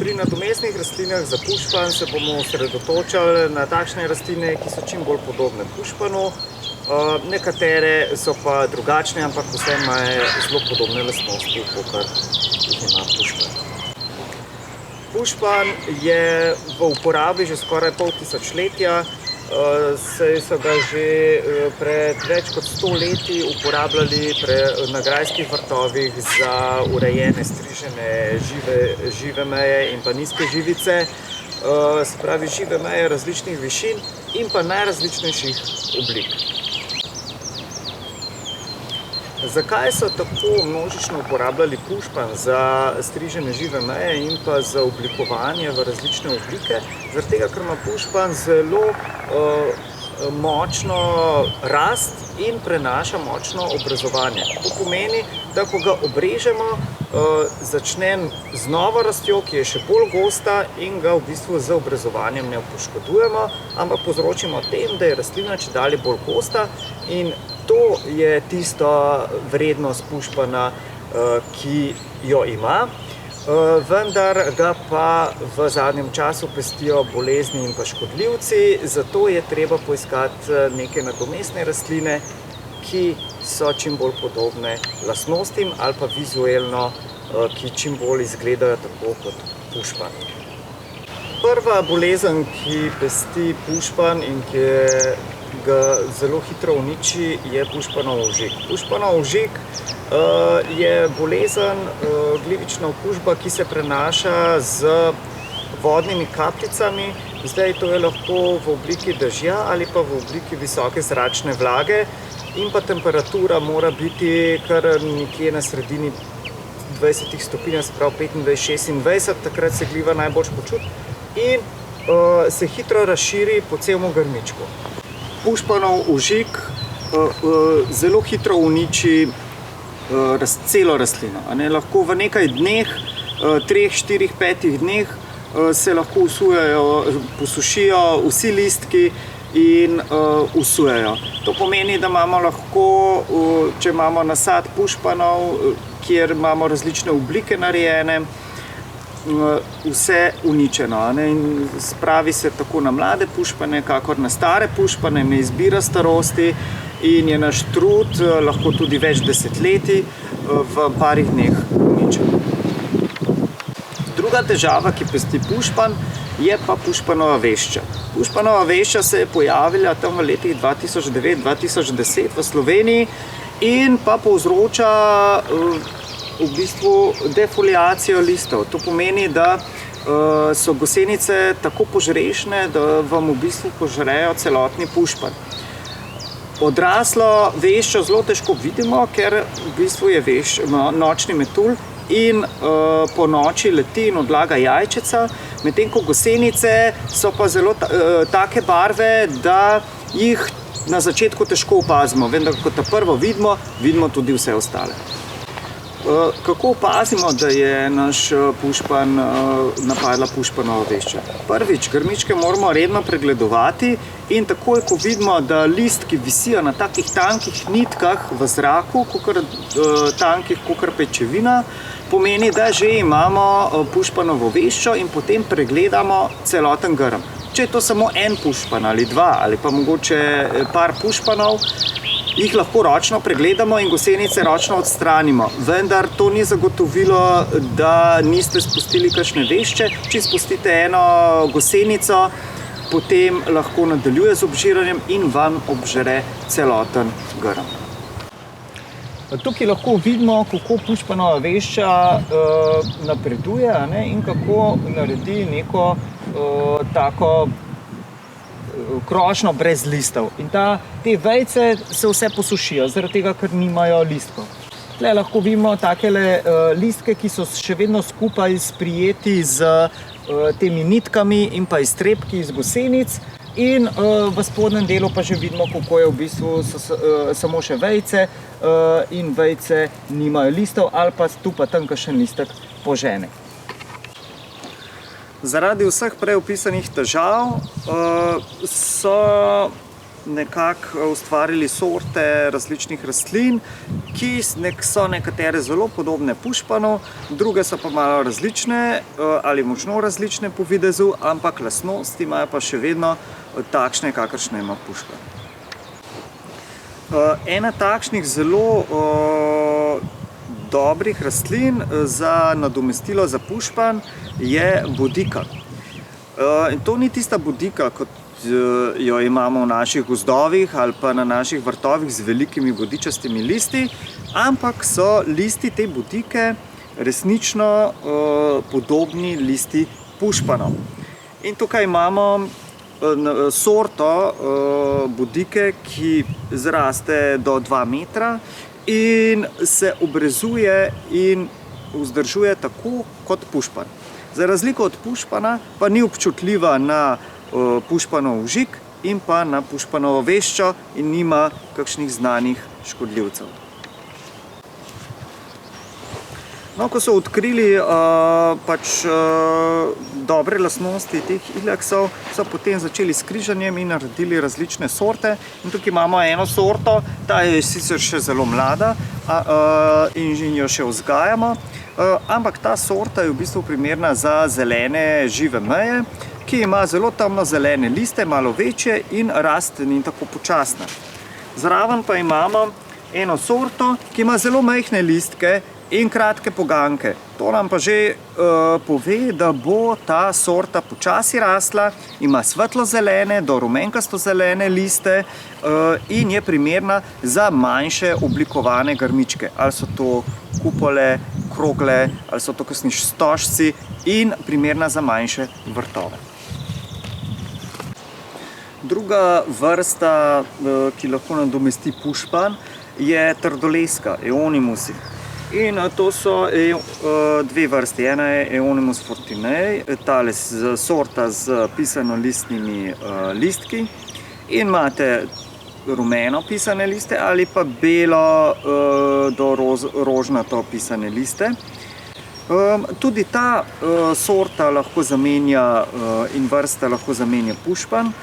Pri nadomestnih rastlinah za pušpan se bomo osredotočali na takšne rastline, ki so čim bolj podobne pušpanu. Nekatere so pa drugačne, ampak vse imajo zelo podobne lastnosti, kakor jih ima pušpan. Pušpan je v uporabi že skoraj pol tisočletja, saj so ga že pred več kot 100 leti uporabljali na grajskih vrtovih za urejene strižene žive meje in pa nizke živice, se pravi žive meje različnih višin in pa najrazličnejših oblik. Zakaj so tako množično uporabljali pušpan za strižene žive meje in pa za oblikovanje v različne oblike? Zaradi tega, ker ima pušpan zelo močno rast in prenaša močno obrezovanje. To pomeni, da ko ga obrežemo, začne z novo rastjo, ki je še bolj gosta in ga v bistvu z obrezovanjem ne poškodujemo, ampak povzročimo tem, da je rastlina čedalje bolj gosta in to je tista vrednost pušpana, ki jo ima, vendar ga pa v zadnjem času pestijo bolezni in pa škodljivci, zato je treba poiskati neke nadomestne rastline, ki so čim bolj podobne lastnostim ali pa vizuelno, ki čim bolj izgledajo tako kot pušpan. Prva bolezen, ki pesti pušpan in ki ga zelo hitro uniči, je pušpanov ožig. Pušpanov ožig je bolezen, glivična okužba, ki se prenaša z vodnimi kapljicami. Zdaj to je lahko v obliki dežja ali pa v obliki visoke zračne vlage in pa temperatura mora biti kar nekje na sredini 20 stopinj, se pravi 25-26, takrat se gliva najbolj počuti in se hitro razširi po celem grmičku. Pušpanov ožig zelo hitro uniči celo rastlino. Lahko v nekaj dneh, 3, 4, 5 dneh se lahko posušijo vsi listki in usujejo. To pomeni, da imamo lahko, če imamo nasad pušpanov, kjer imamo različne oblike narejene, vse uničeno. In spravi se tako na mlade pušpane, kakor na stare pušpane, ne izbira starosti in je naš trud lahko tudi več desetletij v parih dneh uničen. Druga težava, ki pesti pušpan, je pa pušpanova vešča. Pušpanova vešča se je pojavila tam v letih 2009-2010 v Sloveniji in pa povzroča v bistvu defoliacijo listov. To pomeni, da so gosenice tako požrešne, da vam v bistvu požrejo celotni pušpan. Odraslo veščo zelo težko vidimo, ker v bistvu je nočni metulj in po noči leti in odlaga jajčeca, medtem ko gosenice so pa zelo take barve, da jih na začetku težko opazimo, vendar ko ta prvo vidimo, vidimo tudi vse ostale. Kako opazimo, da je naš pušpan napadla pušpanova vešča? Prvič, grmičke moramo redno pregledovati in takoj, ko vidimo, da listki visijo na takih tankih nitkah v zraku, tankih kakor pečevina, pomeni, da že imamo pušpanovo veščo in potem pregledamo celoten grm. Če je to samo en pušpan ali dva ali pa mogoče par pušpanov, jih lahko ročno pregledamo in gosenice ročno odstranimo. Vendar to ni zagotovilo, da niste spustili kakšne vešče. Če spustite eno gosenico, potem lahko nadaljuje z obžiranjem in vam obžere celoten grm. Tukaj lahko vidimo, kako pušpanova vešča napreduje in kako naredi neko tako krošnjo brez listov. In te vejce se vse posušijo, zaradi tega, ker nimajo listkov. Tukaj lahko vidimo takele listke, ki so še vedno skupaj sprijeti z temi nitkami in pa iztrebki iz gosenic. In v spodnjem delu pa že vidimo, kako je v bistvu samo še vejce in vejce nimajo listov ali pa tu pa tam kakšen listek požene. Zaradi vseh prej opisanih težav so nekako ustvarili sorte različnih rastlin, ki so nekatere zelo podobne pušpanu, druge so pa malo različne ali močno različne po videzu, ampak lastnosti imajo pa še vedno takšne, kakršne ima pušpan. Ena takšnih zelo dobrih rastlin za nadomestilo za pušpan je bodika. In to ni tista bodika, kot jo imamo v naših gozdovih ali pa na naših vrtovih z velikimi bodičastimi listi, ampak so listi te bodike resnično podobni listi pušpanov. In tukaj imamo sorto bodike, ki zraste do 2 metra in se obrezuje in vzdržuje tako kot pušpan. Za razliko od pušpana pa ni občutljiva na pušpanov žig in pa na pušpanovo veščo in nima kakšnih znanih škodljivcev. No, ko so odkrili dobre lastnosti teh ileksov, so potem začeli s križanjem in naredili različne sorte. In tukaj imamo eno sorto, ta je sicer še zelo mlada in jo še vzgajamo, ampak ta sorta je v bistvu primerna za zelene žive meje, ki ima zelo temno zelene liste, malo večje in raste ni tako počasna. Zraven pa imamo eno sorto, ki ima zelo majhne listke in kratke poganke. To nam pa že pove, da bo ta sorta počasi rasla, ima svetlo-zelene do rumenkasto-zelene liste in je primerna za manjše oblikovane grmičke. Ali so to kupole, krogle, ali so to kakšni stožci in primerna za manjše vrtove. Druga vrsta, ki lahko nadomesti pušpan, je trdoleska, Euonymus. In to so dve vrsti. Ena je Euonymus fortunei, tale sorta z pisanolistnimi listki. In imate rumeno pisane liste ali pa belo do rožnato pisane liste. Tudi ta sorta lahko zamenja in vrsta lahko zamenja pušpan.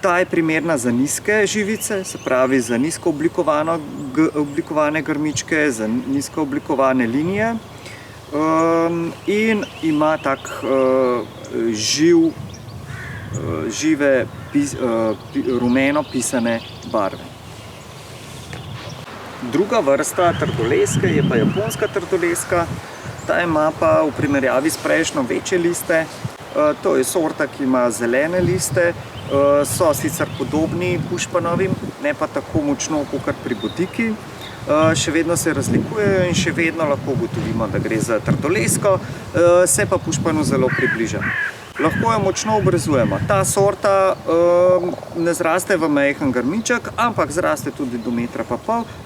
Ta je primerna za nizke živice, se pravi za nizko oblikovane grmičke, za nizko oblikovane linije in ima tak žive rumeno pisane barve. Druga vrsta trdoleske je pa japonska trdoleska. Ta ima pa v primerjavi s prejšnjo večje liste. To je sorta, ki ima zelene liste. So sicer podobni pušpanovim, ne pa tako močno kot pri bodiki. Še vedno se razlikujejo in še vedno lahko ugotovimo, da gre za trdolesko, se pa pušpanu zelo približa. Lahko jo močno obrezujemo. Ta sorta ne zraste v majhen grmiček, ampak zraste tudi do 1,5 metra,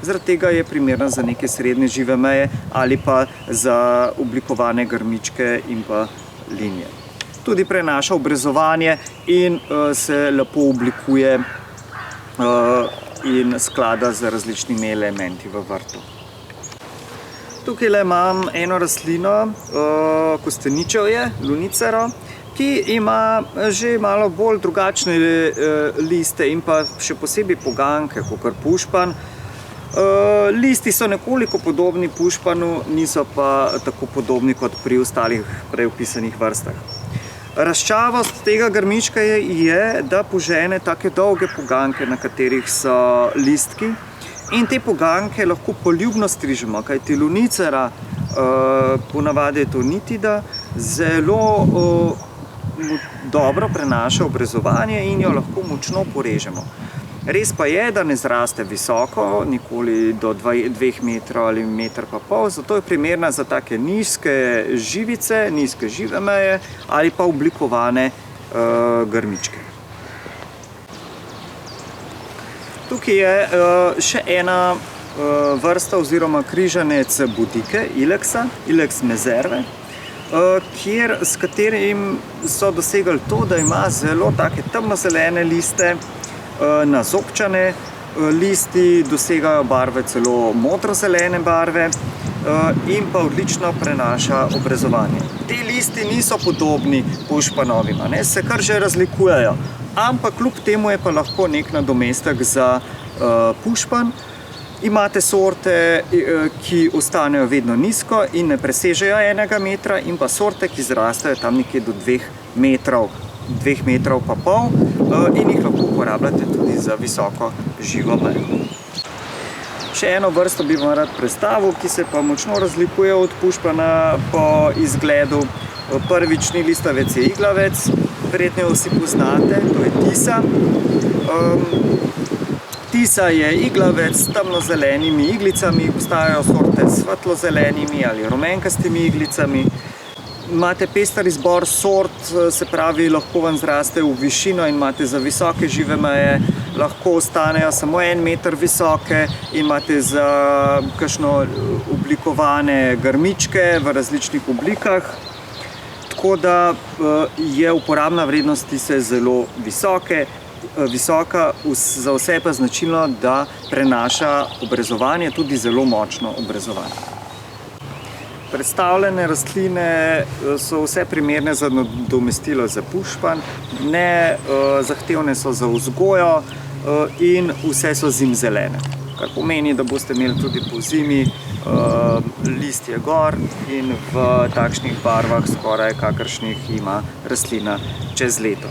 zaradi tega je primerna za neke srednje žive meje ali pa za oblikovane grmičke in pa linije. Tudi prenaša obrezovanje in se lepo oblikuje in sklada z različnimi elementi v vrtu. Tukaj imam eno rastlino, kosteničevje, lunicero, ki ima že malo bolj drugačne liste in pa še posebej poganke kot pušpan. Listi so nekoliko podobni pušpanu, niso pa tako podobni kot pri ostalih prej opisanih vrstah. Razčavost tega grmička je, da požene take dolge poganke, na katerih so listki. In te poganke lahko poljubno strižemo, kajti lunicera, ponavadi je to nitida, zelo dobro prenaša obrezovanje in jo lahko močno porežemo. Res pa je, da ne zraste visoko, nikoli do 2 metrov ali 1,5 metra, zato je primerna za take nizke živice, nizke žive meje ali pa oblikovane grmičke. Tukaj je še ena vrsta oziroma križanec bodike, ileksa, Ilex meserve, s katerim so dosegli to, da ima zelo take temnozelene liste, nazobčane, listi dosegajo barve celo modrozelene barve in pa odlično prenaša obrezovanje. Te listi niso podobni pušpanovima, se kar že razlikujejo. ampak kljub temu je pa lahko nek nadomestek za pušpan. Imate sorte, ki ostanejo vedno nizko in ne presežejo 1 metra, in pa sorte, ki zrastejo tam nekje do 2 metrov, 2,5 metra in jih lahko uporabljate tudi za visoko živo mejo. Še eno vrsto bi vam rad predstavil, ki se pa močno razlikuje od pušpana po izgledu. Prvični listavec je iglavec, verjetno jo vsi poznate, to je tisa. Tisa je iglavec s temnozelenimi iglicami, obstajajo sorte s svetlozelenimi ali rumenkastimi iglicami. Imate pester izbor sort, se pravi, lahko vam zraste v višino in imate za visoke žive meje, lahko ostanejo samo 1 meter visoke in imate za kakšno oblikovane grmičke v različnih oblikah. Tako da je uporabna vrednost tise zelo visoka, za vse pa značilno, da prenaša obrezovanje, tudi zelo močno obrezovanje. Predstavljene rastline so vse primerne za nadomestilo za pušpan, ne zahtevne so za vzgojo in vse so zimzelene. Kar pomeni, da boste imeli tudi po zimi listje gor in v takšnih barvah, skoraj kakršnih ima rastlina čez leto.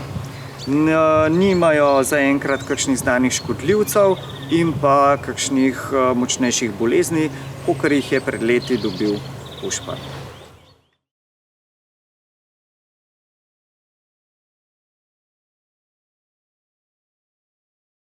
Nimajo zaenkrat kakšnih znanih škodljivcev in pa kakšnih močnejših bolezni, kakor jih je pred leti dobil pušpan.